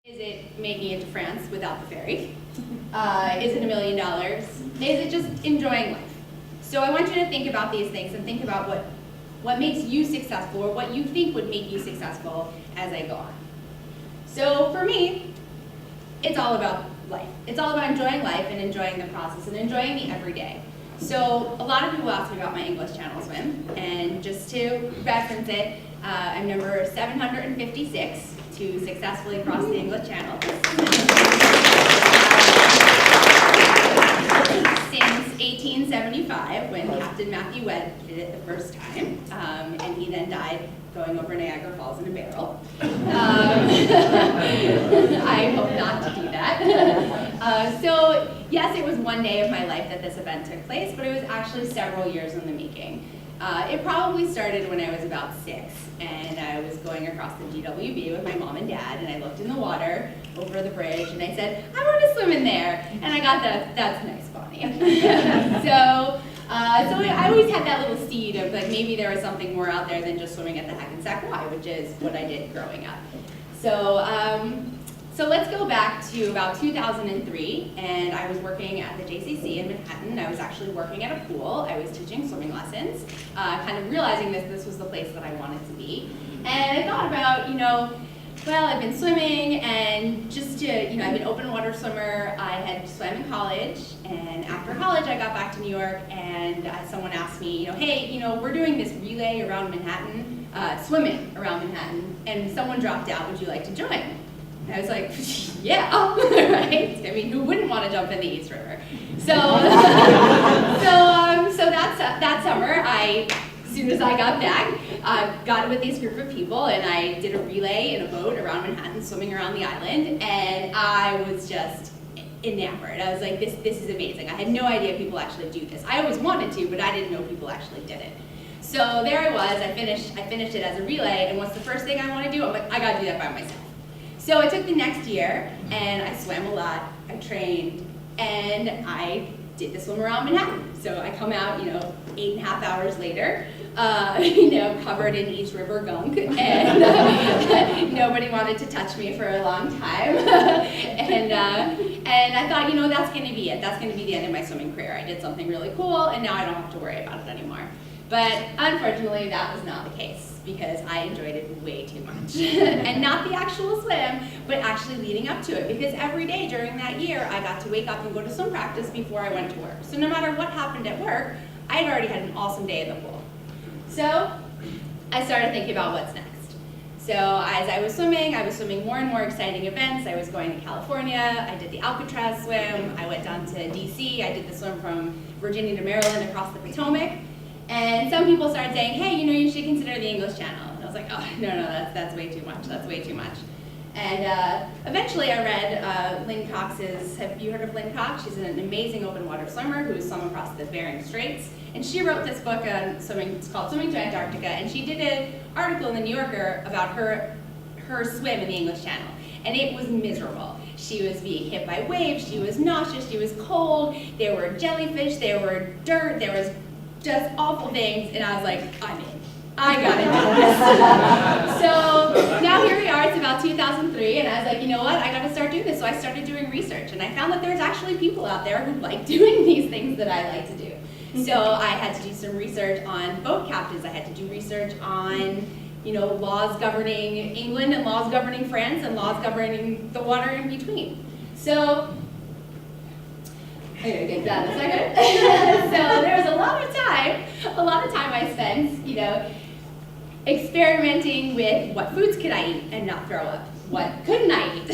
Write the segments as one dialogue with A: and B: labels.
A: Is it making it to France without the ferry? Is it $1 million? Is it just enjoying life? So I want you to think about these things and think about what makes you successful or what you think would make you successful as I go on. So for me, it's all about life. It's all about enjoying life and enjoying the process and enjoying the everyday. So a lot of people ask me about my English Channel swim, and just to reference it, I'm number 756 to successfully cross the English Channel. Since 1875, when Captain Matthew Webb did it the first time, and he then died going over Niagara Falls in a barrel. I hope not to do that. So yes, it was one day of my life that this event took place, but it was actually several years in the making. It probably started when I was about 6, and I was going across the GWB with my mom and dad, and I looked in the water over the bridge, and I said, I want to swim in there, and I got that's nice, Bonnie. So I always had that little seed of like maybe there was something more out there than just swimming at the Hackensack Y, which is what I did growing up. So let's go back to about 2003, and I was working at the JCC in Manhattan. I was actually working at a pool. I was teaching swimming lessons, kind of realizing this was the place that I wanted to be. And I thought about, well, I've been swimming, and just to, I've been open water swimmer. I had swam in college, and after college I got back to New York, and someone asked me, hey, we're doing this relay around Manhattan, swimming around Manhattan, and someone dropped out, would you like to join? And I was like, yeah, right? I mean, who wouldn't want to jump in the East River? So, so that summer, as soon as I got back, got with this group of people, and I did a relay in a boat around Manhattan, swimming around the island, and I was just enamored. I was like, this is amazing. I had no idea people actually do this. I always wanted to, but I didn't know people actually did it. So there I was. I finished it as a relay, and what's the first thing I want to do? I'm like, I got to do that by myself. So I took the next year, and I swam a lot, I trained, and I did the swim around Manhattan. So I come out, 8.5 hours later, covered in East River gunk, and nobody wanted to touch me for a long time. And I thought, that's going to be it. That's going to be the end of my swimming career. I did something really cool, and now I don't have to worry about it anymore. But unfortunately, that was not the case, because I enjoyed it way too much. And not the actual swim, but actually leading up to it, because every day during that year, I got to wake up and go to swim practice before I went to work. So no matter what happened at work, I had already had an awesome day at the pool. So I started thinking about what's next. So as I was swimming more and more exciting events. I was going to California, I did the Alcatraz swim, I went down to DC, I did the swim from Virginia to Maryland across the Potomac. And some people started saying, hey, you should consider the English Channel. And I was like, oh, no, that's way too much, that's way too much. And eventually I read Lynn Cox's, have you heard of Lynn Cox? She's an amazing open water swimmer who has swum across the Bering Straits. And she wrote this book on swimming, it's called Swimming to Antarctica, and she did an article in the New Yorker about her swim in the English Channel. And it was miserable. She was being hit by waves, she was nauseous, she was cold, there were jellyfish, there were dirt, there was just awful things, and I was like, I'm in. I gotta do this. So now here we are, it's about 2003, and I was like, you know what, I gotta start doing this. So I started doing research, and I found that there's actually people out there who like doing these things that I like to do. So I had to do some research on boat captains. I had to do research on, laws governing England and laws governing France and laws governing the water in between. So I'm gonna get that in a second. So there was a lot of time I spent, experimenting with what foods could I eat and not throw up, what couldn't I eat,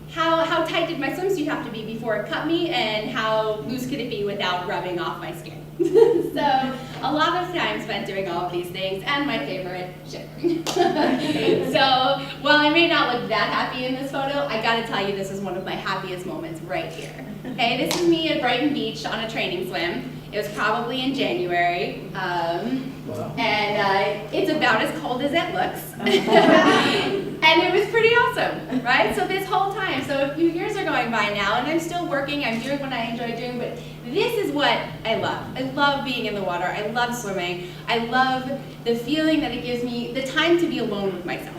A: how tight did my swimsuit have to be before it cut me, and how loose could it be without rubbing off my skin. So a lot of time spent doing all of these things, and my favorite, shivering. So while I may not look that happy in this photo, I gotta tell you this is one of my happiest moments right here. Okay, this is me at Brighton Beach on a training swim. It was probably in January, and it's about as cold as it looks. And it was pretty awesome, right? So this whole time, so a few years are going by now, and I'm still working, I'm doing what I enjoy doing, but this is what I love. I love being in the water, I love swimming, I love the feeling that it gives me, the time to be alone with myself.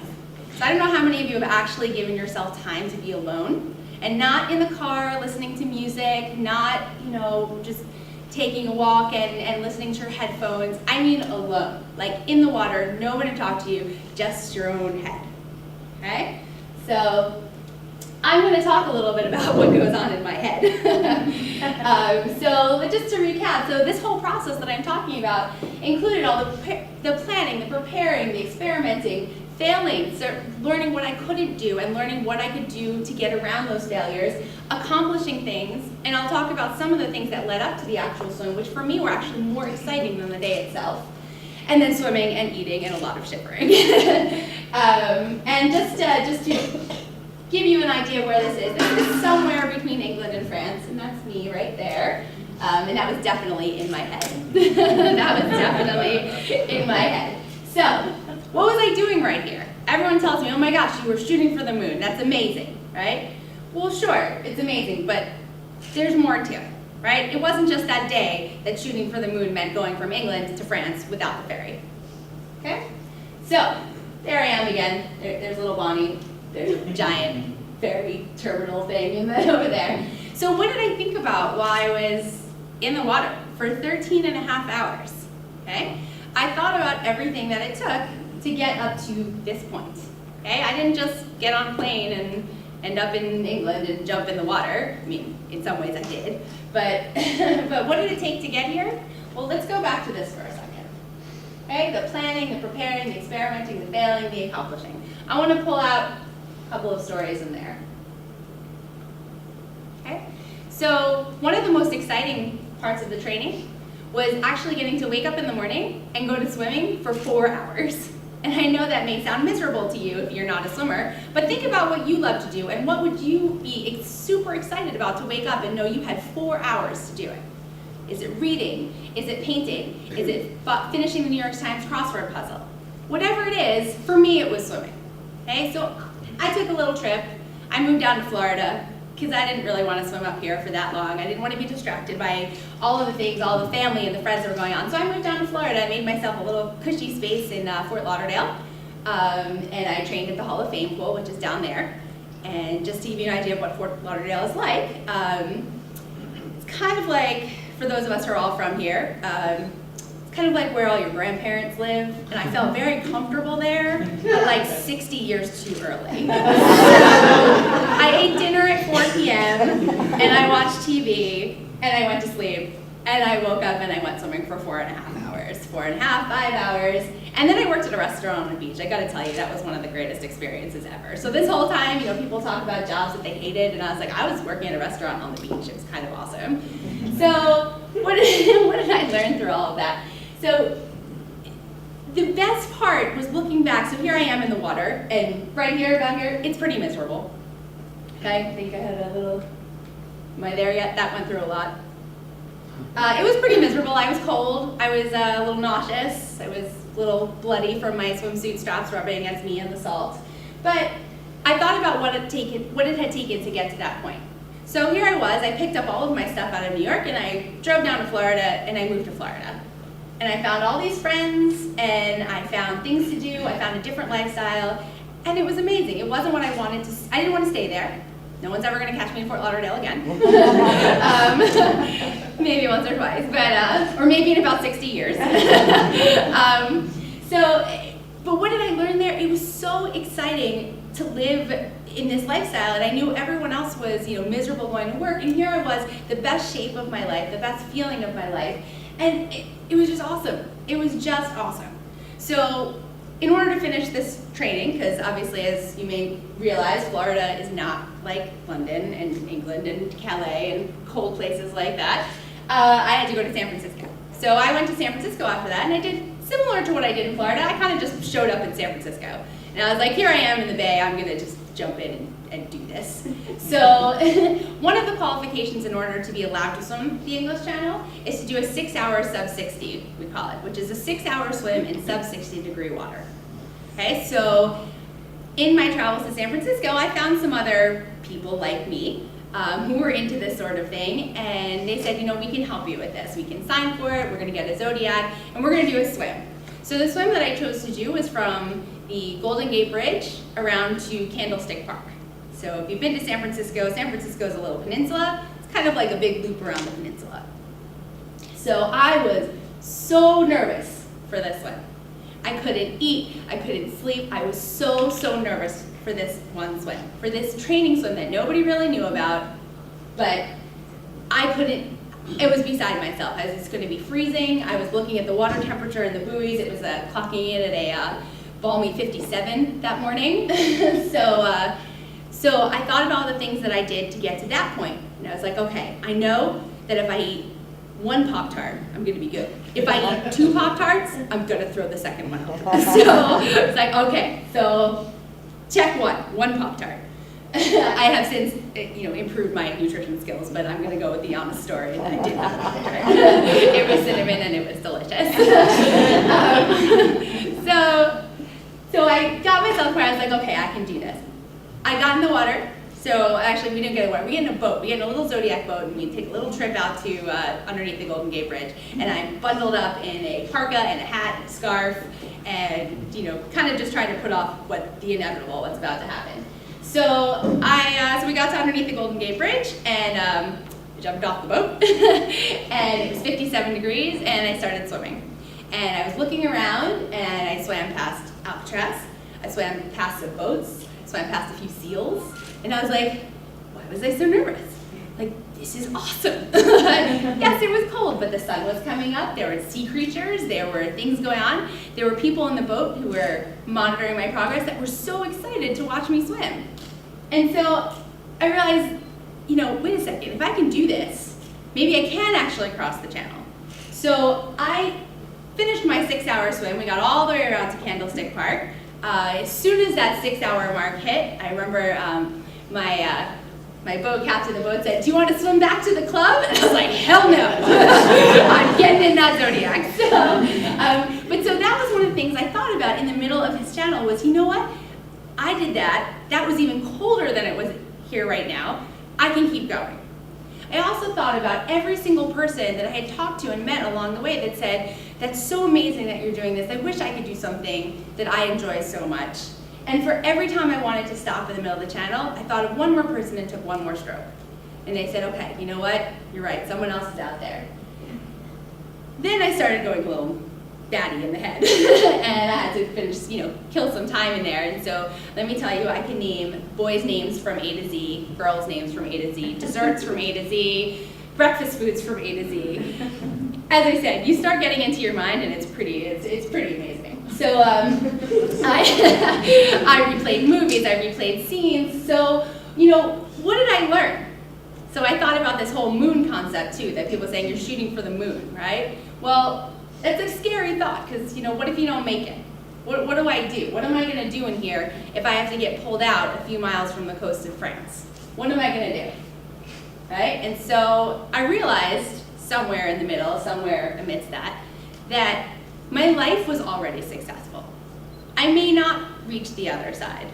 A: So I don't know how many of you have actually given yourself time to be alone, and not in the car listening to music, not, you know, just taking a walk and listening to your headphones. I mean alone, like in the water, no one to talk to you, just your own head, okay? So I'm going to talk a little bit about what goes on in my head. So just to recap, so this whole process that I'm talking about included all the planning, the preparing, the experimenting, failing, learning what I couldn't do and learning what I could do to get around those failures, accomplishing things, and I'll talk about some of the things that led up to the actual swim, which for me were actually more exciting than the day itself. And then swimming and eating and a lot of shivering. And just to give you an idea of where this is somewhere between England and France, and that's me right there. And that was definitely in my head. That was definitely in my head. So, what was I doing right here? Everyone tells me, oh my gosh, you were shooting for the moon. That's amazing, right? Well, sure, it's amazing, but there's more to it, right? It wasn't just that day that shooting for the moon meant going from England to France without the ferry. Okay? So, there I am again. There's little Bonnie. There's a giant ferry terminal thing over there. So what did I think about while I was in the water for 13 and a half hours? Okay? I thought about everything that it took to get up to this point. Okay? I didn't just get on a plane and end up in England and jump in the water. I mean, in some ways I did. But, but what did it take to get here? Well, let's go back to this for a second. Okay? The planning, the preparing, the experimenting, the failing, the accomplishing. I want to pull out a couple of stories in there. Okay? So one of the most exciting parts of the training was actually getting to wake up in the morning and go to swimming for 4 hours. And I know that may sound miserable to you if you're not a swimmer, but think about what you love to do and what would you be super excited about to wake up and know you had 4 hours to do it. Is it reading? Is it painting? Is it finishing the New York Times crossword puzzle? Whatever it is, for me it was swimming. Okay, so I took a little trip. I moved down to Florida because I didn't really want to swim up here for that long. I didn't want to be distracted by all of the things, all the family and the friends that were going on. So I moved down to Florida. I made myself a little cushy space in Fort Lauderdale. And I trained at the Hall of Fame pool, which is down there. And just to give you an idea of what Fort Lauderdale is like, it's kind of like, for those of us who are all from here, it's kind of like where all your grandparents live, and I felt very comfortable there, but like 60 years too early. So I ate dinner at 4 p.m., and I watched TV, and I went to sleep, and I woke up and I went swimming for 4.5 hours, 4.5, 5 hours, and then I worked at a restaurant on the beach. I gotta tell you, that was one of the greatest experiences ever. So this whole time, you know, people talk about jobs that they hated, and I was like, I was working at a restaurant on the beach. It was kind of awesome. So what did I learn through all of that? So the best part was looking back. So here I am in the water, and right here, about here, it's pretty miserable. Okay, I think I had a little, am I there yet? That went through a lot. It was pretty miserable. I was cold. I was a little nauseous. I was a little bloody from my swimsuit straps rubbing against me and the salt. But I thought about what it had taken to get to that point. So here I was. I picked up all of my stuff out of New York, and I drove down to Florida, and I moved to Florida. And I found all these friends, and I found things to do. I found a different lifestyle, and it was amazing. It wasn't what I wanted to. I didn't want to stay there. No one's ever going to catch me in Fort Lauderdale again. Maybe once or twice, but or maybe in about 60 years. But what did I learn there? It was so exciting to live in this lifestyle, and I knew everyone else was, you know, miserable going to work, and here I was, the best shape of my life, the best feeling of my life, and it was just awesome. It was just awesome. So in order to finish this training, because obviously, as you may realize, Florida is not like London and England and Calais and cold places like that, I had to go to San Francisco. So I went to San Francisco after that, and I did similar to what I did in Florida. I kind of just showed up in San Francisco. And I was like, here I am in the Bay, I'm gonna just jump in and do this. So one of the qualifications in order to be allowed to swim the English Channel is to do a 6-hour sub 60, we call it, which is a 6-hour swim in sub 60 degree water. Okay, so in my travels to San Francisco, I found some other people like me who were into this sort of thing, and they said, you know, we can help you with this. We can sign for it, we're gonna get a Zodiac, and we're gonna do a swim. So the swim that I chose to do was from the Golden Gate Bridge around to Candlestick Park. So if you've been to San Francisco is a little peninsula. It's kind of like a big loop around the peninsula. So I was so nervous for this swim. I couldn't eat, I couldn't sleep. I was so nervous for this one swim, for this training swim that nobody really knew about, but I couldn't, it was beside myself. I was just going to be freezing. I was looking at the water temperature in the buoys. It was clocking in at a balmy 57 that morning. So I thought of all the things that I did to get to that point. And I was like, okay, I know that if I eat one Pop-Tart, I'm gonna be good. If I eat 2 Pop-Tarts, I'm gonna throw the second one out. So it's like, okay, so check one Pop-Tart. I have since, improved my nutrition skills, but I'm gonna go with the honest story that I did have a Pop-Tart. It was cinnamon and it was delicious. So I got myself where I was like, okay, I can do this. I got in the water. So actually, we didn't get in the water. We get in a boat. We get in a little Zodiac boat, and we take a little trip out to underneath the Golden Gate Bridge. And I'm bundled up in a parka and a hat and a scarf, and kind of just trying to put off the inevitable, what's about to happen. So we got to underneath the Golden Gate Bridge, and I jumped off the boat, and it was 57 degrees, and I started swimming. And I was looking around, and I swam past Alcatraz. I swam past some boats. Swam past a few seals. And I was like, why was I so nervous? Like, this is awesome. Yes, it was cold, but the sun was coming up. There were sea creatures. There were things going on. There were people in the boat who were monitoring my progress that were so excited to watch me swim. And so I realized, wait a second, if I can do this, maybe I can actually cross the channel. So I finished my 6-hour swim. We got all the way around to Candlestick Park. As soon as that 6-hour mark hit, I remember my boat captain of the boat said, "Do you want to swim back to the club?" And I was like, hell no. I'm getting in that Zodiac. So that was one of the things I thought about in the middle of his channel was, you know what? I did that. That was even colder than it was here right now. I can keep going. I also thought about every single person that I had talked to and met along the way that said, that's so amazing that you're doing this. I wish I could do something that I enjoy so much. And for every time I wanted to stop in the middle of the channel, I thought of one more person and took one more stroke. And they said, okay, you know what? You're right, someone else is out there. Then I started going a little batty in the head. And I had to finish, kill some time in there. And so let me tell you, I can name boys' names from A to Z, girls' names from A to Z, desserts from A to Z, breakfast foods from A to Z. As I said, you start getting into your mind and it's pretty amazing. So I replayed movies, I replayed scenes. So, what did I learn? So I thought about this whole moon concept too, that people saying you're shooting for the moon, right? Well, it's a scary thought, because what if you don't make it? What do I do? What am I going to do in here if I have to get pulled out a few miles from the coast of France? What am I going to do? Right? And so I realized somewhere in the middle, somewhere amidst that my life was already successful. I may not reach the other side,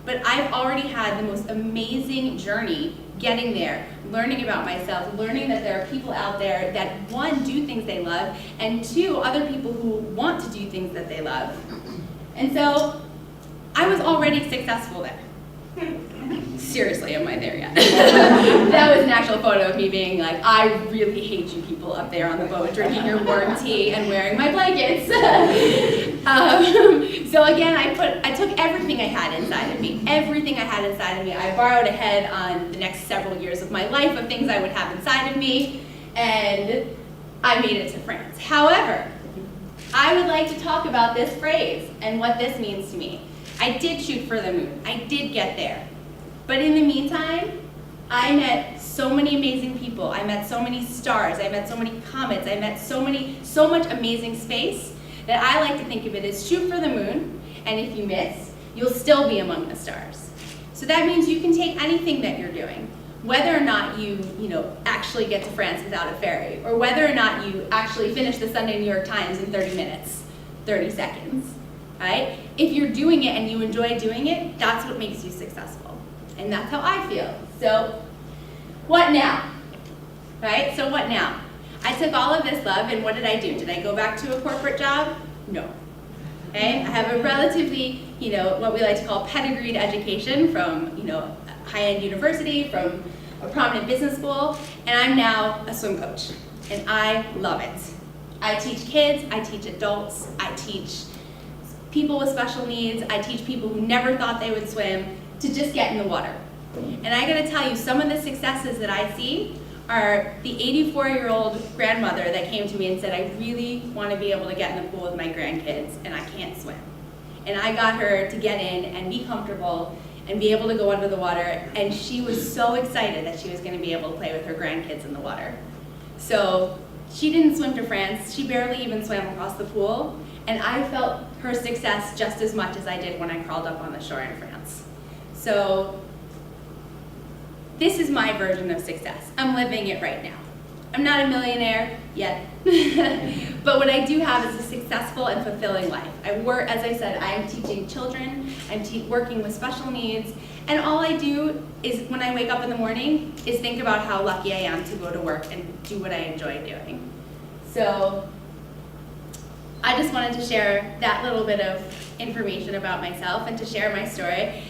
A: but I've already had the most amazing journey getting there, learning about myself, learning that there are people out there that, one, do things they love, and two, other people who want to do things that they love. And so I was already successful there. Seriously, am I there yet? That was an actual photo of me being like, I really hate you people up there on the boat drinking your warm tea and wearing my blankets. So again, I took everything I had inside of me. Everything I had inside of me. I borrowed ahead on the next several years of my life of things I would have inside of me, and I made it to France. However, I would like to talk about this phrase and what this means to me. I did shoot for the moon. I did get there. But in the meantime, I met so many amazing people. I met so many stars. I met so many comets. I met so much amazing space that I like to think of it as shoot for the moon, and if you miss, you'll still be among the stars. So that means you can take anything that you're doing, whether or not you actually get to France without a ferry, or whether or not you actually finish the Sunday New York Times in 30 minutes, 30 seconds, right? If you're doing it and you enjoy doing it, that's what makes you successful. And that's how I feel. So what now? Right? So what now? I took all of this love and what did I do? Did I go back to a corporate job? No. Okay? I have a relatively, what we like to call pedigreed education from, a high-end university, from a prominent business school, and I'm now a swim coach, and I love it. I teach kids, I teach adults, I teach people with special needs, I teach people who never thought they would swim to just get in the water. And I gotta tell you, some of the successes that I see are the 84-year-old grandmother that came to me and said, I really want to be able to get in the pool with my grandkids and I can't swim. And I got her to get in and be comfortable and be able to go under the water, and she was so excited that she was going to be able to play with her grandkids in the water. So she didn't swim to France, she barely even swam across the pool, and I felt her success just as much as I did when I crawled up on the shore in France. So this is my version of success. I'm living it right now. I'm not a millionaire yet, but what I do have is a successful and fulfilling life. I work, as I said, I'm teaching children, I'm working with special needs, and all I do is, when I wake up in the morning, is think about how lucky I am to go to work and do what I enjoy doing. So I just wanted to share that little bit of information about myself and to share my story.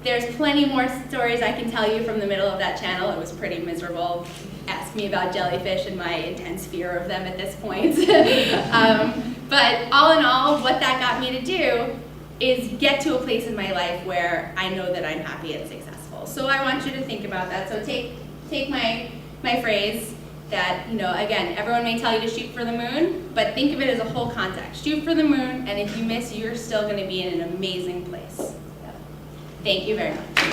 A: There's plenty more stories I can tell you from the middle of that channel. It was pretty miserable. Ask me about jellyfish and my intense fear of them at this point. But all in all, what that got me to do is get to a place in my life where I know that I'm happy and successful. So I want you to think about that. So take my phrase that, again, everyone may tell you to shoot for the moon, but think of it as a whole context. Shoot for the moon, and if you miss, you're still going to be in an amazing place. Thank you very much.